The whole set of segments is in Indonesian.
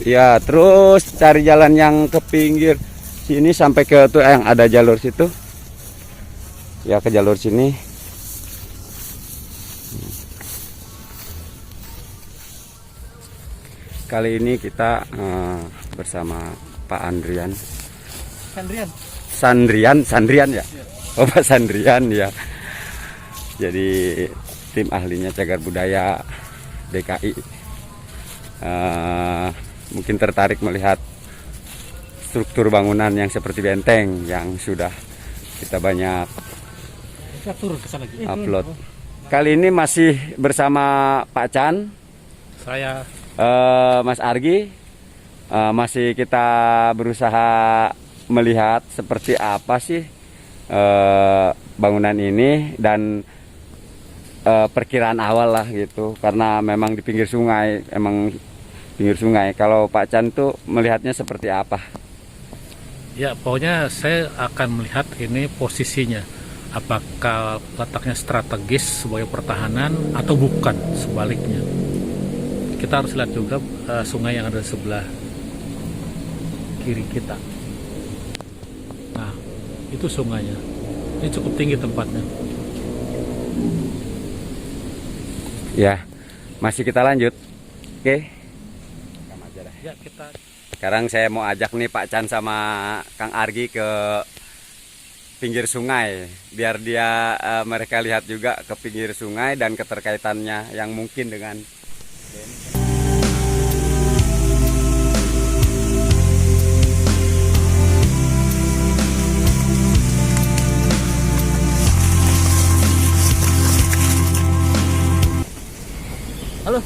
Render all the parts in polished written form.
Ya, terus cari jalan yang ke pinggir sini sampai ke tuh yang ada jalur situ. Ya, ke jalur sini. Kali ini kita bersama Pak Andrian. Sandrian ya. Oh, Pak Sandrian ya. Jadi tim ahlinya cagar budaya DKI. Mungkin tertarik melihat struktur bangunan yang seperti benteng yang sudah kita banyak upload. Kali ini masih bersama Pak Chan, saya Mas Argi, masih kita berusaha melihat seperti apa sih bangunan ini dan perkiraan awal lah gitu, karena memang di pinggir sungai, Kalau Pak Chan tuh melihatnya seperti apa? ya pokoknya saya akan melihat ini posisinya, apakah letaknya strategis sebagai pertahanan atau bukan, sebaliknya. Kita harus lihat juga sungai yang ada di sebelah kiri kita. Nah, itu sungainya. Ini cukup tinggi tempatnya. Ya, masih kita lanjut. Oke. Ya, kita. Sekarang saya mau ajak nih Pak Chan sama Kang Argi ke pinggir sungai, biar mereka lihat juga ke pinggir sungai dan keterkaitannya yang mungkin dengan Halo,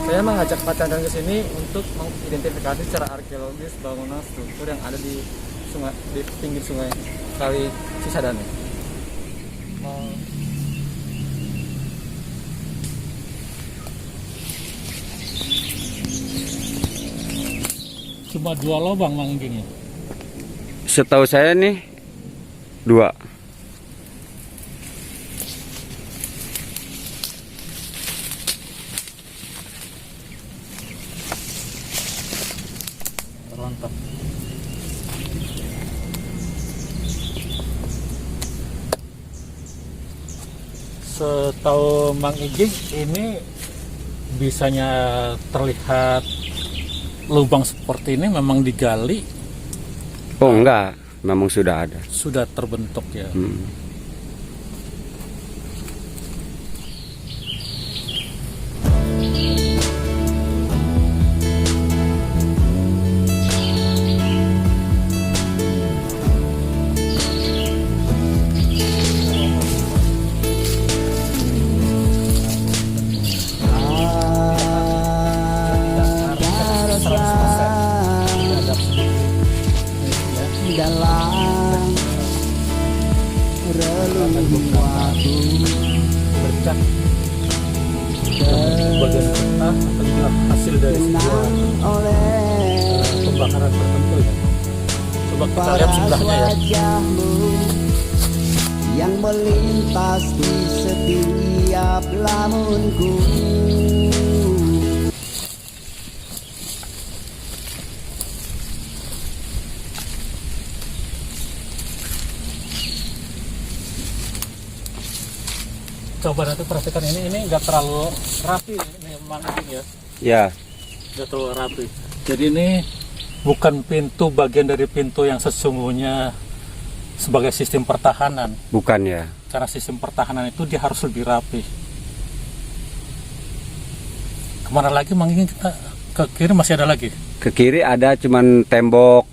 saya mengajak Pak Chandra ke sini untuk mengidentifikasi secara arkeologis bangunan struktur yang ada di sungai, di pinggir sungai Kali Cisadane. Cuma 2 lubang manggingnya. setahu saya nih 2. Terlontar. Setahu Mang Ijing, ini bisanya terlihat lubang seperti ini memang digali, Oh enggak, memang sudah ada. sudah terbentuk ya. Dalam relung waktu Bercak bagian tengah atau juga hasil dari sebuah oleh pembakaran tertentu ya. Coba kita lihat sebelahnya ya. wajahmu yang melintas di setiap lamunku. Coba nanti perhatikan ini nggak terlalu rapi ini memang ini ya. Ya, Nggak terlalu rapi. Jadi ini bukan pintu, bagian dari pintu yang sesungguhnya sebagai sistem pertahanan. bukan ya. Cara sistem pertahanan itu dia harus lebih rapi. Kemana lagi manggingnya kita? Ke kiri masih ada lagi. Ke kiri ada cuman tembok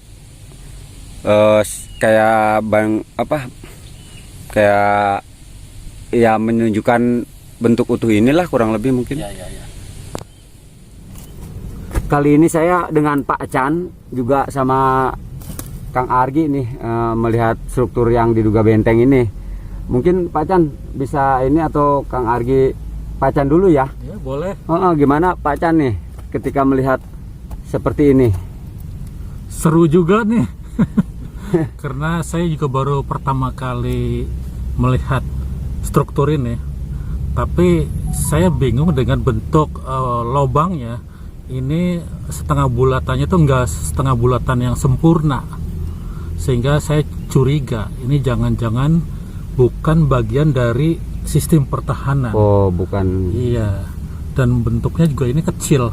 kayak kayak ya menunjukkan bentuk utuh inilah kurang lebih mungkin. Ya. Kali ini saya dengan Pak Chan juga sama Kang Argi nih melihat struktur yang diduga benteng ini. Mungkin Pak Chan bisa ini atau Kang Argi, Pak Chan dulu ya. Ya boleh. Gimana Pak Chan nih ketika melihat seperti ini? Seru juga nih. Karena saya juga baru pertama kali melihat struktur ini. Tapi saya bingung dengan bentuk lubangnya ini setengah bulatannya tuh enggak setengah bulatan yang sempurna, sehingga saya curiga ini jangan-jangan bukan bagian dari sistem pertahanan. Oh, bukan. Iya, dan bentuknya juga ini kecil.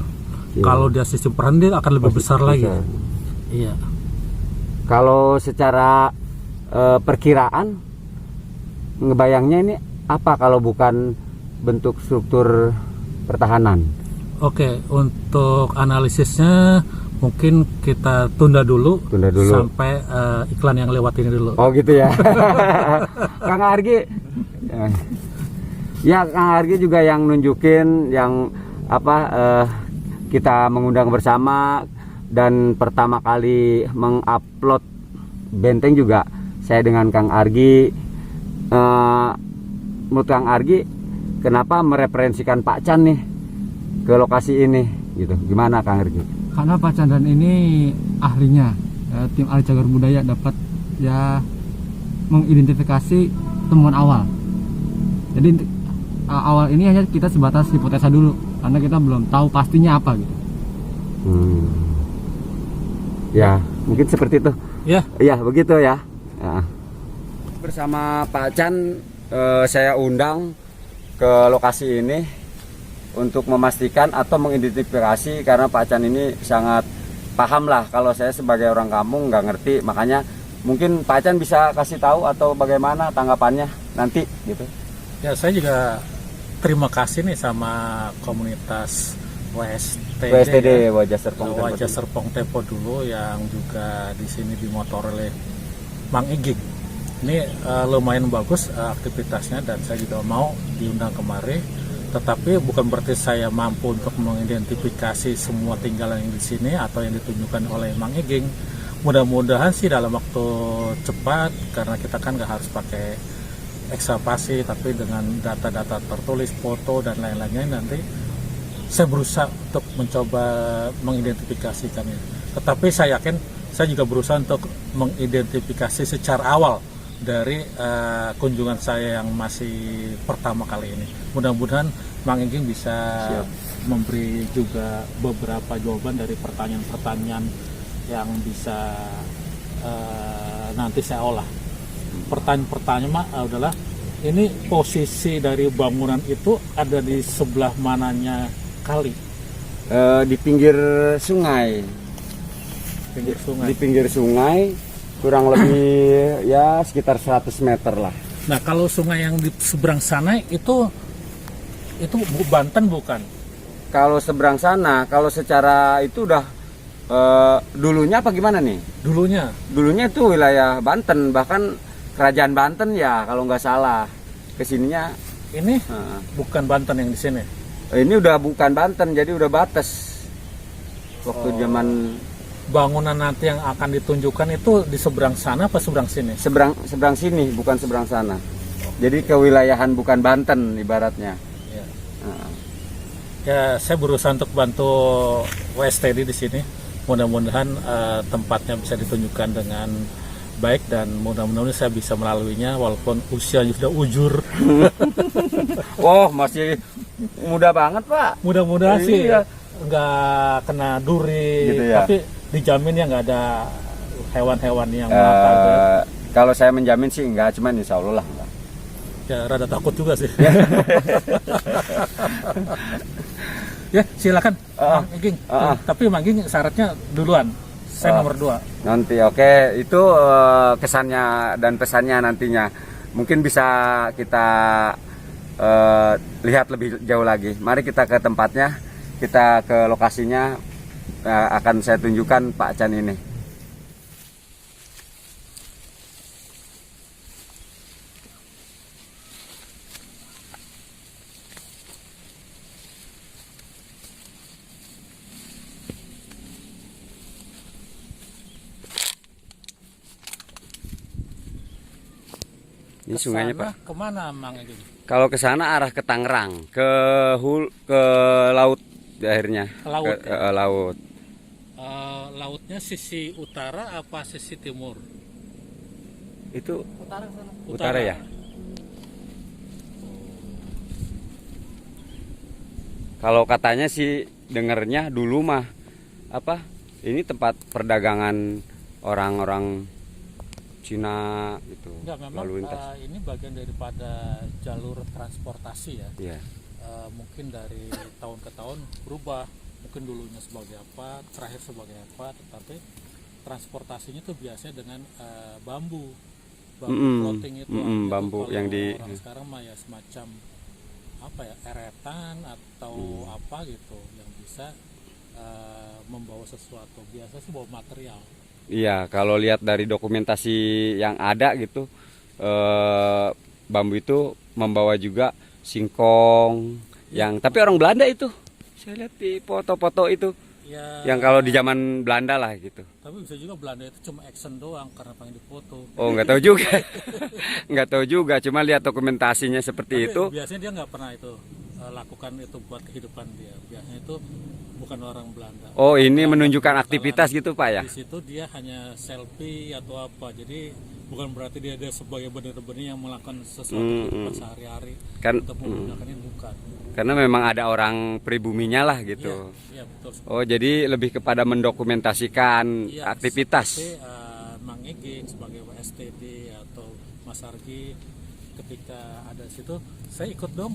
Iya. Kalau dia sistem pertahanan dia akan lebih besar lagi. besar. Iya. Kalau secara perkiraan, ngebayangnya ini apa kalau bukan bentuk struktur pertahanan? Oke, untuk analisisnya mungkin kita tunda dulu sampai iklan yang lewat ini dulu. Oh gitu ya. Kang Argi, ya Kang Argi juga yang nunjukin yang apa kita mengundang bersama, dan pertama kali mengupload Benteng juga saya dengan Kang Argi. Menurut Kang Argi, kenapa mereferensikan Pak Chan nih ke lokasi ini gitu? Gimana Kang Argi? Karena Pak Chandran ini ahlinya, tim ahli cagar budaya dapat ya mengidentifikasi temuan awal. Jadi awal ini hanya kita sebatas hipotesa dulu, karena kita belum tahu pastinya apa gitu. Ya mungkin seperti itu. Ya. Iya begitu ya. Bersama Pak Chan saya undang ke lokasi ini untuk memastikan atau mengidentifikasi, karena Pak Chan ini sangat paham lah. Kalau saya sebagai orang kampung nggak ngerti, makanya mungkin Pak Chan bisa kasih tahu atau bagaimana tanggapannya nanti gitu. Ya, saya juga terima kasih nih sama komunitas WSTD, Wajah Serpong Tempo dulu yang juga di sini dimotor oleh Mang Iging. Ini lumayan bagus aktivitasnya, dan saya juga mau diundang kemari. Tetapi bukan berarti saya mampu untuk mengidentifikasi semua tinggalan yang di sini atau yang ditunjukkan oleh Mang Iging. Mudah-mudahan sih dalam waktu cepat, karena kita kan nggak harus pakai ekskavasi, tapi dengan data-data tertulis, foto dan lain-lainnya, nanti saya berusaha untuk mencoba mengidentifikasikannya. Tetapi saya yakin saya juga berusaha untuk mengidentifikasi secara awal dari kunjungan saya yang masih pertama kali ini. Mudah-mudahan Mang Iging bisa memberi juga beberapa jawaban dari pertanyaan-pertanyaan yang bisa nanti saya olah. Pertanyaan-pertanyaan adalah, ini posisi dari bangunan itu ada di sebelah mananya kali? Di pinggir sungai. Pinggir sungai. Di pinggir sungai, kurang lebih ya sekitar 100 meter lah. Nah, kalau sungai yang di seberang sana itu Banten bukan? Kalau seberang sana, kalau secara itu udah dulunya apa gimana nih? Dulunya itu wilayah Banten, bahkan kerajaan Banten ya kalau nggak salah. Kesininya ini bukan Banten yang di sini. Ini udah bukan Banten, jadi udah batas. Waktu zaman bangunan nanti yang akan ditunjukkan itu di seberang sana apa seberang sini? Seberang sini, bukan seberang sana. Jadi kewilayahan bukan Banten ibaratnya. Ya. Ya, saya berusaha untuk bantu WSTD di sini. Mudah-mudahan tempatnya bisa ditunjukkan dengan baik, dan mudah-mudahan saya bisa melaluinya walaupun usianya sudah ujur. Oh, masih muda banget, Pak. Mudah-mudahan sih nggak kena duri, gitu ya? tapi dijamin ya nggak ada hewan-hewan yang makan. Kalau saya menjamin sih enggak, cuman insya Allah lah. Ya, rada takut juga sih. Ya, silakan Mang Iging. Tapi Mang Iging syaratnya duluan. Saya nomor 2. Nanti oke, itu kesannya dan pesannya nantinya. Mungkin bisa kita lihat lebih jauh lagi. Mari kita ke tempatnya, kita ke lokasinya, akan saya tunjukkan Pak Chan ini. Ini sungainya, Pak. Kemana Mang Iging? Kalau ke sana arah ke Tangerang, ke laut akhirnya. Laut. Laut. Lautnya sisi utara apa sisi timur? Itu Utara sana. utara ya. Kalau katanya sih dengernya dulu mah apa? Ini tempat perdagangan orang-orang Cina gitu. Enggak, memang lalu lintas. ini bagian daripada jalur transportasi ya. Iya. Mungkin dari tahun ke tahun berubah. Mungkin dulunya sebagai apa, terakhir sebagai apa, tetapi transportasinya tuh biasanya dengan bambu floating itu. Bambu kalau yang di orang sekarang mah ya semacam apa ya, eretan atau apa gitu yang bisa membawa sesuatu. Biasa sih bawa material. Iya, kalau lihat dari dokumentasi yang ada gitu, bambu itu membawa juga singkong, yang tapi orang Belanda itu. Saya lihat di foto-foto itu, Ya, yang kalau di zaman Belanda lah gitu. tapi bisa juga Belanda itu cuma action doang karena pengen difoto. Oh, nggak tahu juga, nggak tahu juga. Cuma lihat dokumentasinya seperti Tapi itu. biasanya dia nggak pernah itu lakukan itu buat kehidupan dia. Biasanya itu bukan orang Belanda. Oh, ini Belanda menunjukkan bakalan aktivitas gitu Pak ya? Di situ dia hanya selfie atau apa. Jadi bukan berarti dia ada sebagai benar-benar yang melakukan sesuatu kehidupan sehari-hari Kan untuk menggunakan ini, bukan. karena memang ada orang pribuminya lah gitu. Iya betul. Oh, jadi lebih kepada mendokumentasikan Iya, aktivitas. seperti Mang Eging sebagai WSTD atau Mas Argi ketika ada situ, saya ikut dong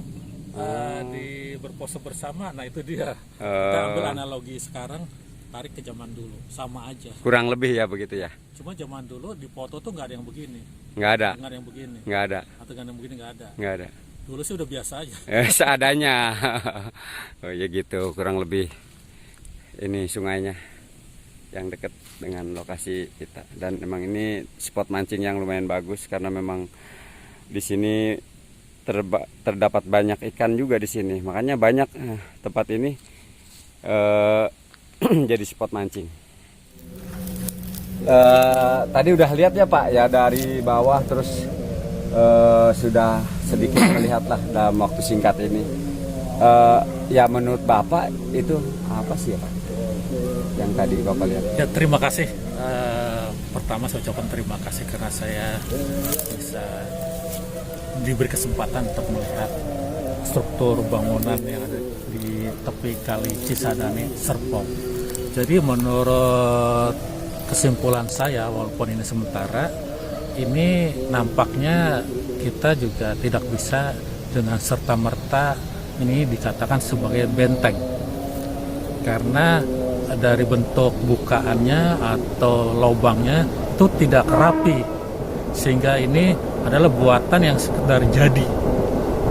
di berpose bersama. Nah itu dia. Kita ambil analogi sekarang, tarik ke zaman dulu, sama aja. Kurang lebih ya begitu ya? Cuma zaman dulu di foto tuh nggak ada yang begini, Nggak ada, nggak ada yang begini, nggak ada, atau nggak ada yang begini, nggak ada. nggak ada. Dulu sih udah biasa aja. Seadanya. Oh ya gitu, kurang lebih. Ini sungainya yang dekat dengan lokasi kita, dan memang ini spot mancing yang lumayan bagus karena memang di sini terdapat banyak ikan juga di sini, makanya banyak tempat ini jadi spot mancing. Tadi udah lihat ya Pak ya dari bawah, terus sudah sedikit melihat lah dalam waktu singkat ini. Ya menurut Bapak itu apa sih ya Pak yang tadi Bapak lihat? Ya terima kasih. Pertama saya ucapkan terima kasih karena saya bisa diberi kesempatan untuk melihat struktur bangunan yang ada di tepi Kali Cisadane, Serpong. Jadi menurut kesimpulan saya, walaupun ini sementara, ini nampaknya kita juga tidak bisa dengan serta-merta ini dikatakan sebagai benteng. Karena dari bentuk bukaannya atau lubangnya itu tidak rapi, sehingga ini adalah buatan yang sekedar jadi.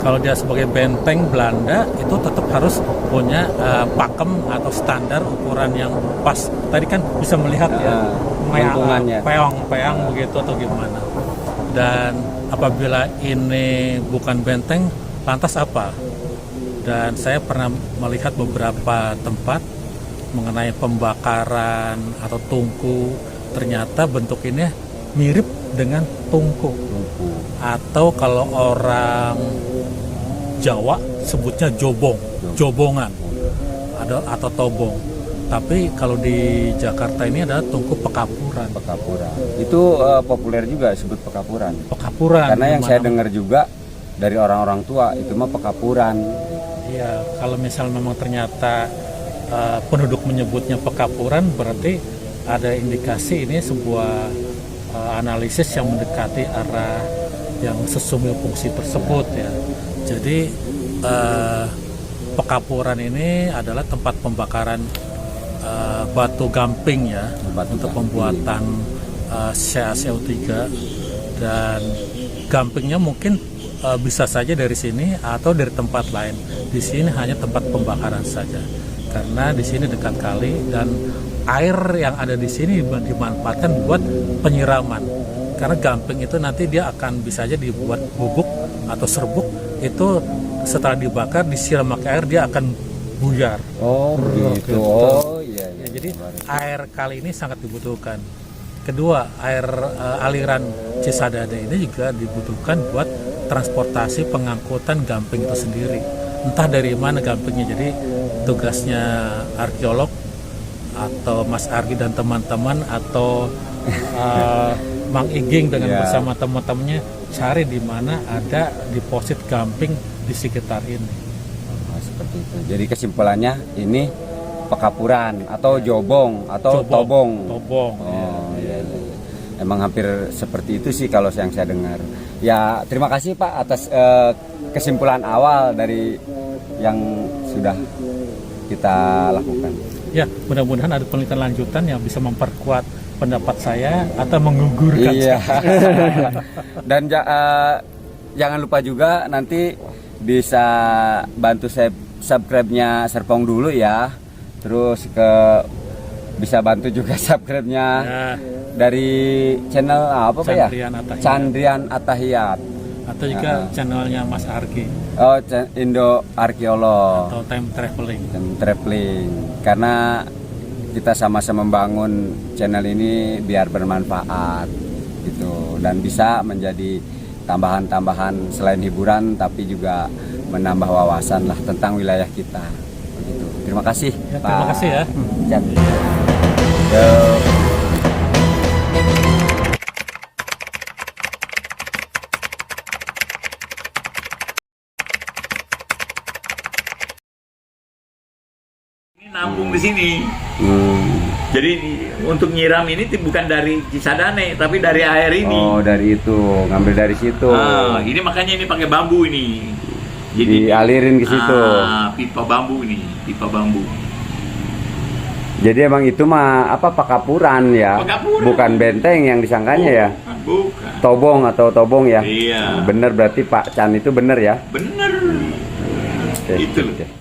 Kalau dia sebagai benteng Belanda itu tetap harus punya pakem atau standar ukuran yang pas. Tadi kan bisa melihat ya lengkungannya, peong begitu atau gimana. Dan apabila ini bukan benteng, lantas apa? Dan saya pernah melihat beberapa tempat mengenai pembakaran atau tungku, ternyata bentuk ini mirip dengan tungku. Atau kalau orang Jawa sebutnya jobongan atau tobong. Tapi kalau di Jakarta ini ada tungku pekapuran. Itu populer juga disebut pekapuran. Karena yang saya dengar juga dari orang-orang tua itu mah pekapuran. Iya, kalau misal memang ternyata penduduk menyebutnya pekapuran, berarti ada indikasi ini sebuah analisis yang mendekati arah yang sesungguhnya fungsi tersebut ya. Jadi pekapuran ini adalah tempat pembakaran batu gamping ya, untuk pembuatan CaCO3, dan gampingnya mungkin bisa saja dari sini atau dari tempat lain. Di sini hanya tempat pembakaran saja, karena di sini dekat kali dan air yang ada di sini dimanfaatkan buat penyiraman. Karena gamping itu nanti dia akan bisa aja dibuat bubuk atau serbuk, itu setelah dibakar disiram pakai air dia akan buyar. Oh begitu. Oh iya. Ya, jadi air kali ini sangat dibutuhkan. Kedua, air aliran Cisadane ini juga dibutuhkan buat transportasi pengangkutan gamping itu sendiri. Entah dari mana gampingnya. Jadi tugasnya arkeolog atau Mas Argi dan teman-teman atau Mang Iging dengan bersama teman-temannya cari di mana ada deposit gamping di sekitar ini. Seperti itu. Jadi kesimpulannya ini pekapuran atau jobong atau tobong. Tobong. Oh iya, iya. Emang hampir seperti itu sih kalau yang saya dengar. Ya terima kasih Pak atas kesimpulan awal dari yang sudah kita lakukan. Ya, mudah-mudahan ada penelitian lanjutan yang bisa memperkuat pendapat saya atau menggugurkan. Iya. Dan jangan lupa juga nanti bisa bantu subscribe-nya Serpong dulu ya. Terus bisa bantu juga subscribe-nya Ya, dari channel apa Pak ya? Chandrian Atahiyat. Chandrian Atahiyat. Atau juga channelnya Mas Argi Oh, Indo Arkeolog atau Time Traveling. dan Traveling. Karena kita sama-sama membangun channel ini biar bermanfaat gitu dan bisa menjadi tambahan-tambahan selain hiburan tapi juga menambah wawasan lah tentang wilayah kita. Begitu. Terima kasih. Ya, terima kasih ya. Chan. Yo. Ini nampung di sini. Hmm. Jadi untuk nyiram ini bukan dari Cisadane, tapi dari air ini. Oh, dari itu, ngambil dari situ. Ini makanya ini pakai bambu ini. Dialirin ke situ. Pipa bambu ini, pipa bambu. Jadi emang itu mah apa pekapuran ya, Pekapuran. bukan benteng yang disangkanya ya. Bukan. Tobong atau tobong ya. Iya. Bener berarti Pak Chan itu bener ya. Bener. Oke, Itu loh. oke.